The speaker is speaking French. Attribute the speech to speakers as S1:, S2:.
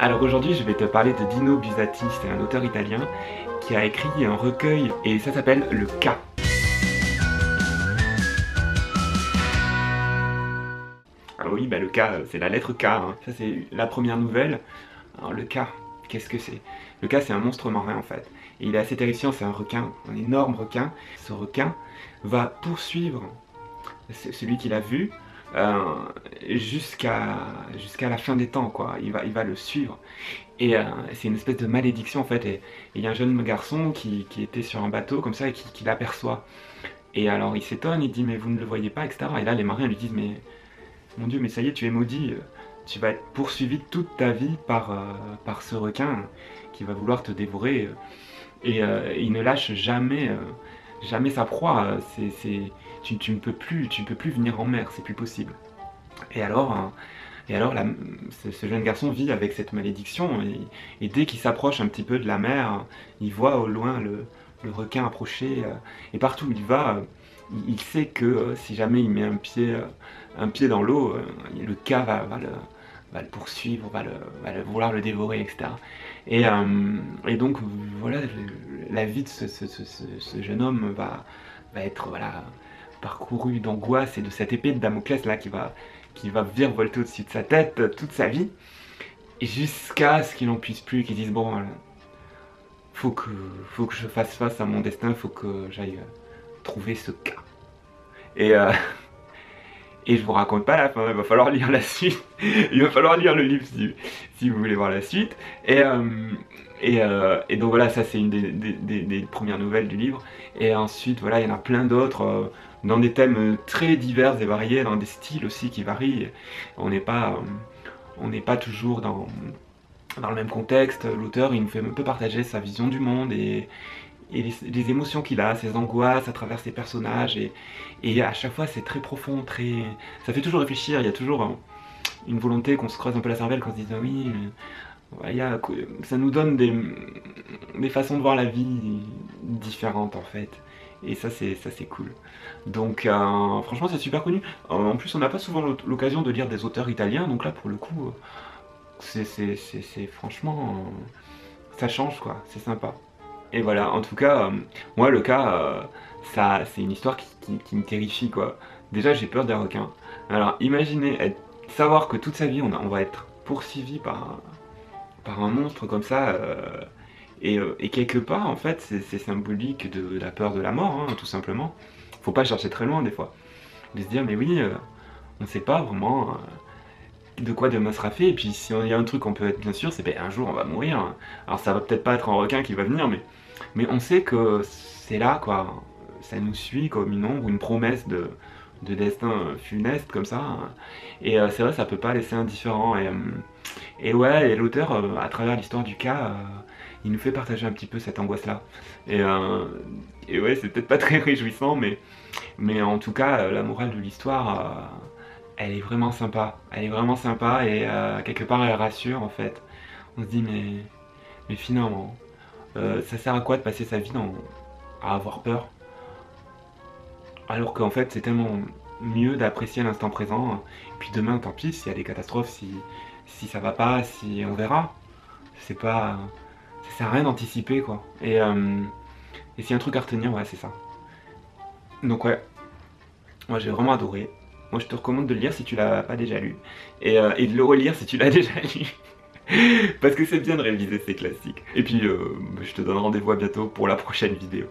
S1: Alors aujourd'hui je vais te parler de Dino Buzzati, c'est un auteur italien qui a écrit un recueil et ça s'appelle Le K. Alors oui, le K, c'est la lettre K, hein. Ça c'est la première nouvelle. Alors le K, qu'est-ce que c'est? Le K c'est un monstre marin en fait. Et il est assez terrifiant, c'est un requin, un énorme requin. Ce requin va poursuivre celui qu'il a vu jusqu'à la fin des temps, quoi. Il va le suivre. Et c'est une espèce de malédiction en fait. Et il y a un jeune garçon qui était sur un bateau comme ça et qui l'aperçoit. Et alors il s'étonne, il dit mais vous ne le voyez pas, etc. Et là les marins lui disent mais mon Dieu, mais ça y est, tu es maudit, tu vas être poursuivi toute ta vie par ce requin qui va vouloir te dévorer. Et il ne lâche jamais, jamais sa proie. Tu ne peux plus venir en mer, c'est plus possible. Et alors, ce jeune garçon vit avec cette malédiction, et dès qu'il s'approche un petit peu de la mer, il voit au loin le requin approcher, et partout où il va, il sait que si jamais il met un pied dans l'eau, le K va le poursuivre, vouloir le dévorer, etc. Et donc voilà, la vie de ce jeune homme va être voilà, parcourue d'angoisse et de cette épée de Damoclès là qui va virevolter au-dessus de sa tête toute sa vie, jusqu'à ce qu'il n'en puisse plus et qu'il dise bon, faut que je fasse face à mon destin, faut que j'aille trouver ce K. Et je vous raconte pas la fin, il va falloir lire la suite. Il va falloir lire le livre si vous voulez voir la suite. Et donc voilà, ça c'est une des premières nouvelles du livre. Et ensuite, voilà, il y en a plein d'autres, dans des thèmes très divers et variés, dans des styles aussi qui varient. On n'est pas toujours dans le même contexte. L'auteur, il nous fait un peu partager sa vision du monde et les émotions qu'il a, ses angoisses à travers ses personnages, et à chaque fois c'est très profond, ça fait toujours réfléchir. Il y a toujours une volonté qu'on se creuse un peu la cervelle, qu'on se dise oui, ça nous donne des façons de voir la vie différentes en fait, et ça c'est cool. Donc franchement c'est super connu. En plus on n'a pas souvent l'occasion de lire des auteurs italiens, donc là pour le coup c'est franchement ça change quoi, c'est sympa. Et voilà, en tout cas, moi le cas, ça, c'est une histoire qui me terrifie quoi. Déjà j'ai peur des requins. Alors imaginez savoir que toute sa vie on va être poursuivi par un monstre comme ça, et quelque part en fait c'est symbolique de la peur de la mort, hein, tout simplement. Faut pas chercher très loin des fois. De se dire mais oui, on sait pas vraiment de quoi demain sera fait, et puis si il y a un truc qu'on peut être bien sûr, c'est un jour on va mourir. Alors ça va peut-être pas être un requin qui va venir, mais on sait que c'est là quoi, ça nous suit comme une ombre, une promesse de destin funeste comme ça, et c'est vrai ça peut pas laisser indifférent, et ouais, et l'auteur à travers l'histoire du cas, il nous fait partager un petit peu cette angoisse là, et ouais c'est peut-être pas très réjouissant, mais en tout cas la morale de l'histoire, elle est vraiment sympa, et quelque part elle rassure en fait. On se dit mais finalement, ça sert à quoi de passer sa vie à avoir peur, alors qu'en fait c'est tellement mieux d'apprécier l'instant présent, et puis demain tant pis s'il y a des catastrophes, si ça va pas, si on verra. C'est pas, ça sert à rien d'anticiper quoi. Et s'il y a un truc à retenir, ouais c'est ça. Donc ouais, moi j'ai vraiment adoré. Moi je te recommande de le lire si tu l'as pas déjà lu, et de le relire si tu l'as déjà lu. Parce que c'est bien de réviser ces classiques. Et puis je te donne rendez-vous à bientôt pour la prochaine vidéo.